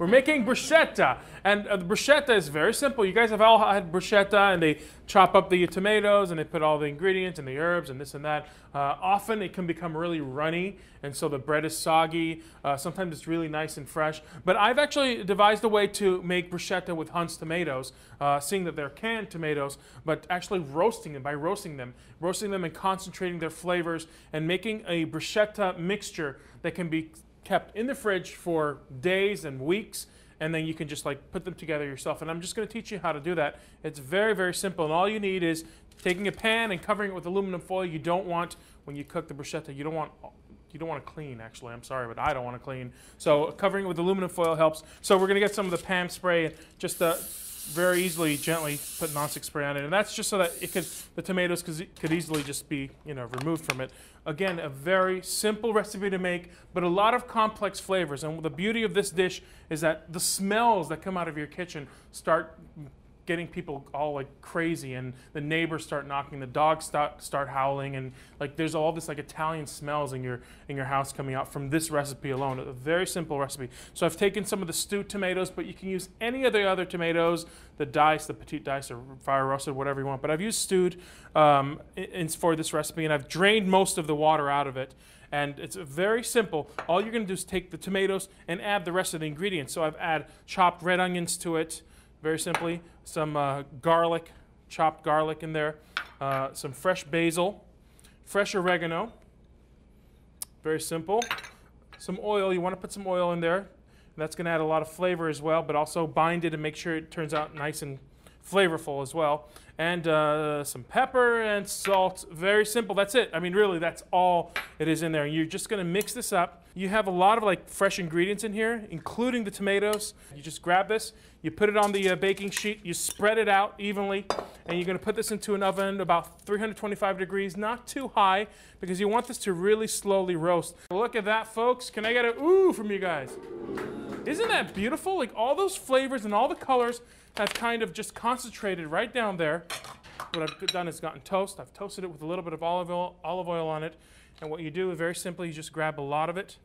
We're making bruschetta, and the bruschetta is very simple. You guys have all had bruschetta, and they chop up the tomatoes, and they put all the ingredients and the herbs and this and that. Often it can become really runny, and so the bread is soggy. Sometimes it's really nice and fresh. But I've actually devised a way to make bruschetta with Hunt's tomatoes, seeing that they're canned tomatoes, but actually roasting them, by roasting them and concentrating their flavors, and making a bruschetta mixture that can be kept in the fridge for days and weeks, and then you can just like put them together yourself. And I'm just going to teach you how to do that. It's very, very simple, and all you need is taking a pan and covering it with aluminum foil. You don't want, when you cook the bruschetta, you don't want to clean, actually. I'm sorry, but I don't want to clean. So covering it with aluminum foil helps. So we're going to get some of the Pam spray and just very easily, gently put nonstick spray on it. And that's just so that the tomatoes could easily just be, removed from it. Again, a very simple recipe to make, but a lot of complex flavors. And the beauty of this dish is that the smells that come out of your kitchen start getting people all like crazy, and the neighbors start knocking, the dogs start howling, and like there's all this like Italian smells in your house coming out from this recipe alone. A very simple recipe. So I've taken some of the stewed tomatoes, but you can use any of the other tomatoes, the dice, the petite dice, or fire roasted, whatever you want. But I've used stewed for this recipe, and I've drained most of the water out of it. And it's very simple. All you're going to do is take the tomatoes and add the rest of the ingredients. So I've added chopped red onions to it, very simply, some garlic, chopped garlic in there, some fresh basil, fresh oregano, very simple. Some oil, you want to put some oil in there. That's going to add a lot of flavor as well, but also bind it and make sure it turns out nice and flavorful as well. And some pepper and salt, very simple, that's it. I mean, really, that's all it is in there. You're just going to mix this up. You have a lot of like fresh ingredients in here, including the tomatoes. You just grab this, you put it on the baking sheet, you spread it out evenly, and you're going to put this into an oven about 325 degrees, not too high, because you want this to really slowly roast. Look at that, folks. Can I get a ooh from you guys? Isn't that beautiful? Like all those flavors and all the colors have kind of just concentrated right down there. What I've done is gotten toast. I've toasted it with a little bit of olive oil on it. And what you do, very simply, you just grab a lot of it.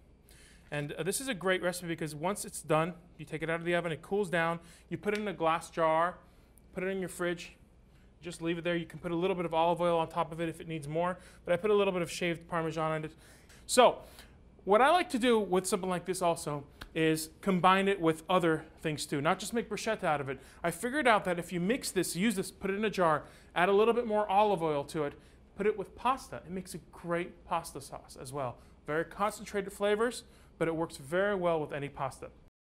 And this is a great recipe because once it's done, you take it out of the oven, it cools down, you put it in a glass jar, put it in your fridge, just leave it there. You can put a little bit of olive oil on top of it if it needs more, but I put a little bit of shaved Parmesan on it. So what I like to do with something like this also is combine it with other things too, not just make bruschetta out of it. I figured out that if you mix this, use this, put it in a jar, add a little bit more olive oil to it, put it with pasta. It makes a great pasta sauce as well. Very concentrated flavors, but it works very well with any pasta.